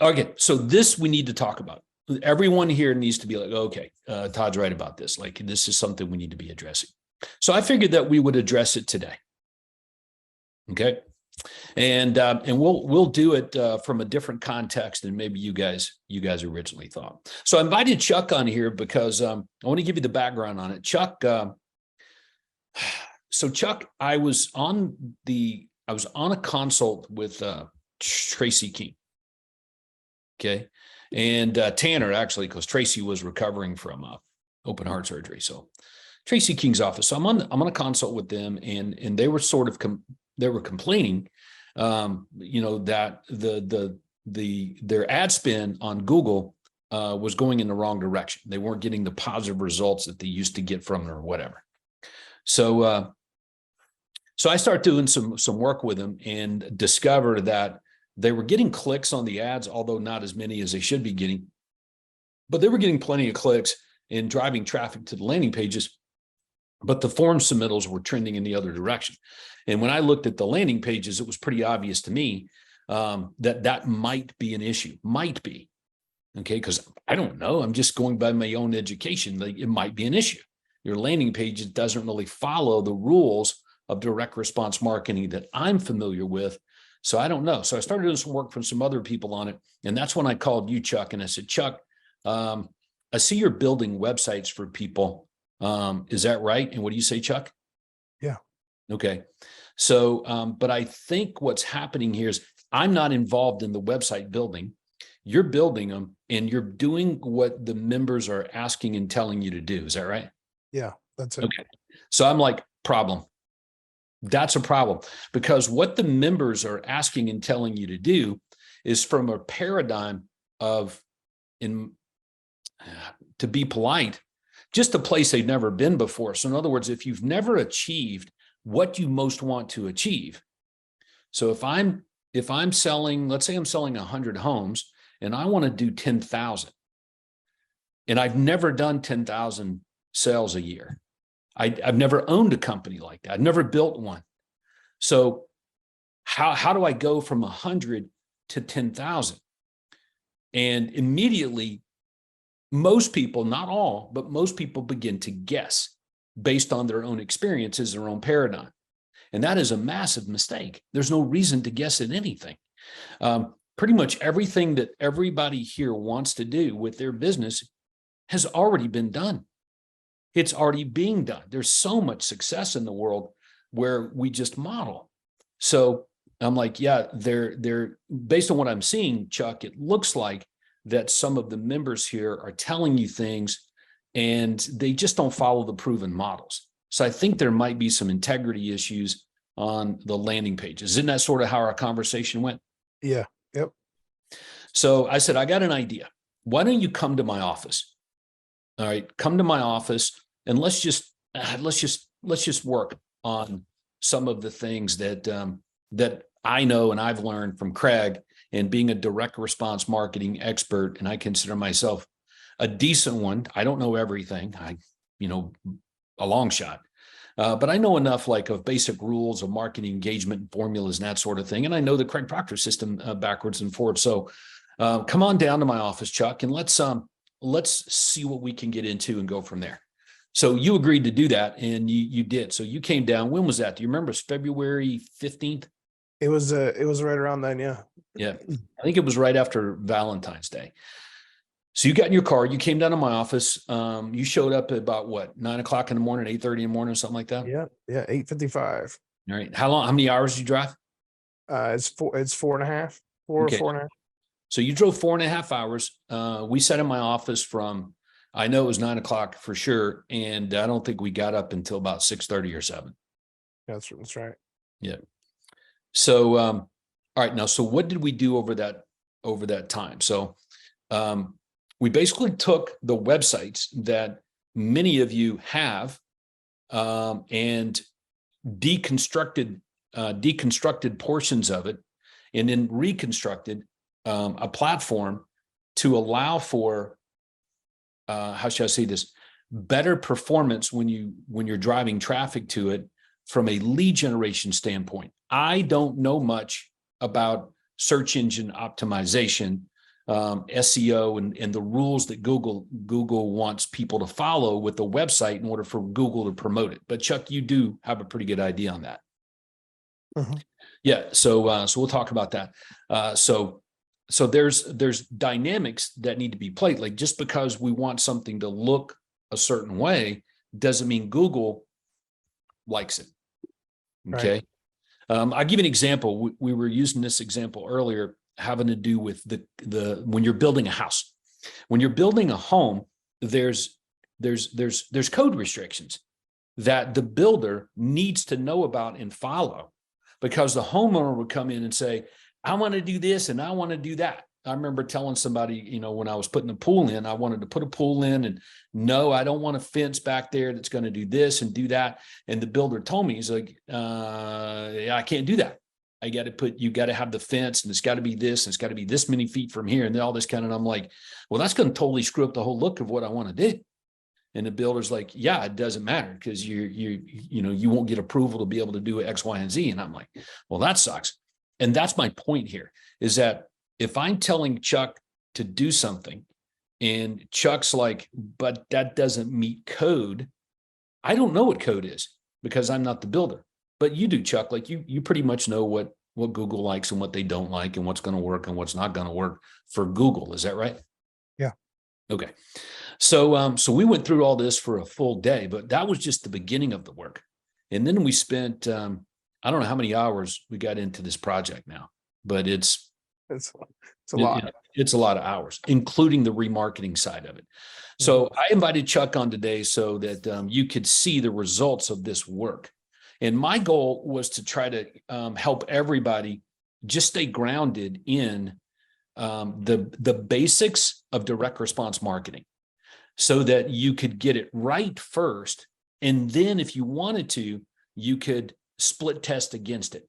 Okay, so this we need to talk about. Everyone here needs to be like, okay, Todd's right about this. Like, this is something we need to be addressing. So I figured that we would address it today. Okay, and we'll do it from a different context than maybe you guys originally thought. So I invited Chuck on here because I want to give you the background on it. Chuck, so Chuck, I was on a consult with Tracy King. Okay. And Tanner, actually, because Tracy was recovering from open heart surgery. So Tracy King's office. So I'm on a consult with them, and they were sort of they were complaining, that their ad spend on Google was going in the wrong direction. They weren't getting the positive results that they used to get from it or whatever. So I started doing some work with them and discovered that they were getting clicks on the ads, although not as many as they should be getting, but they were getting plenty of clicks and driving traffic to the landing pages. But the form submittals were trending in the other direction. And when I looked at the landing pages, it was pretty obvious to me that might be an issue. Might be. Okay, because I don't know. I'm just going by my own education. Like, it might be an issue. Your landing page doesn't really follow the rules of direct response marketing that I'm familiar with. So I don't know. So I started doing some work from some other people on it. And that's when I called you, Chuck. And I said, Chuck, I see you're building websites for people. Is that right? And what do you say, Chuck? Yeah. Okay. So, but I think what's happening here is I'm not involved in the website building. You're building them and you're doing what the members are asking and telling you to do. Is that right? Yeah, that's it. Okay. So I'm like, problem. That's a problem, because what the members are asking and telling you to do is from a paradigm of, to be polite, just a place they've never been before. So in other words, if you've never achieved what you most want to achieve. So if I'm selling, let's say I'm selling 100 homes and I want to do 10,000, and I've never done 10,000 sales a year. I've never owned a company like that. I've never built one. So how do I go from 100 to 10,000? And immediately, most people, not all, but most people begin to guess based on their own experiences, their own paradigm. And that is a massive mistake. There's no reason to guess at anything. Pretty much everything that everybody here wants to do with their business has already been done. It's already being done. There's so much success in the world where we just model. So I'm like, yeah, they're based on what I'm seeing, Chuck, it looks like that some of the members here are telling you things and they just don't follow the proven models. So I think there might be some integrity issues on the landing pages. Isn't that sort of how our conversation went? Yeah. Yep. So I said, I got an idea. Why don't you come to my office? All right, come to my office and let's just work on some of the things that I know and I've learned from Craig, and being a direct response marketing expert, and I consider myself a decent one. I don't know everything. A long shot. But I know enough of basic rules of marketing engagement and formulas and that sort of thing. And I know the Craig Proctor system backwards and forwards. So come on down to my office, Chuck, and let's see what we can get into and go from there. So you agreed to do that, and you did. So you came down. When was that? Do you remember? It's February 15th? It was right around then. Yeah. Yeah. I think it was right after Valentine's Day. So you got in your car, you came down to my office. You showed up at about what, 9 o'clock in the morning, 8:30 in the morning, something like that? Yeah. Yeah. 8:55. All right. How many hours did you drive? It's 4.5, Okay. 4.5. So you drove 4.5 hours. We sat in my office from, I know it was 9 o'clock for sure. And I don't think we got up until about 6:30 or 7. That's right. Yeah. So, all right. Now, so what did we do over that time? So, we basically took the websites that many of you have, and deconstructed portions of it, and then reconstructed a platform to allow for, how should I say this, better performance when you're driving traffic to it from a lead generation standpoint. I don't know much about search engine optimization. SEO and the rules that Google wants people to follow with the website in order for Google to promote it. But Chuck, you do have a pretty good idea on that. Mhm. Yeah. So we'll talk about that. So there's dynamics that need to be played. Like, just because we want something to look a certain way doesn't mean Google likes it. Okay. Right. I'll give you an example. We were using this example earlier, having to do with the when you're building a house. When you're building a home, there's code restrictions that the builder needs to know about and follow, because the homeowner would come in and say, I want to do this and I want to do that. I remember telling somebody, when I was putting a pool in, I wanted to put a pool in, and no, I don't want a fence back there that's going to do this and do that. And the builder told me, he's like, I can't do that. You got to have the fence, and it's got to be this, and it's got to be this many feet from here, and all this kind of, I'm like, well, that's going to totally screw up the whole look of what I want to do. And the builder's like, yeah, it doesn't matter, because you won't get approval to be able to do X, Y, and Z. And I'm like, well, that sucks. And that's my point here, is that if I'm telling Chuck to do something and Chuck's like, but that doesn't meet code, I don't know what code is, because I'm not the builder. But you do, Chuck. Like, you pretty much know what Google likes and what they don't like, and what's going to work and what's not going to work for Google. Is that right? Yeah. Okay. So we went through all this for a full day, but that was just the beginning of the work. And then we spent, I don't know how many hours we got into this project now, but it's a lot. It's a lot of hours, including the remarketing side of it. So I invited Chuck on today so that you could see the results of this work. And my goal was to try to help everybody just stay grounded in the basics of direct response marketing, so that you could get it right first. And then if you wanted to, you could split test against it.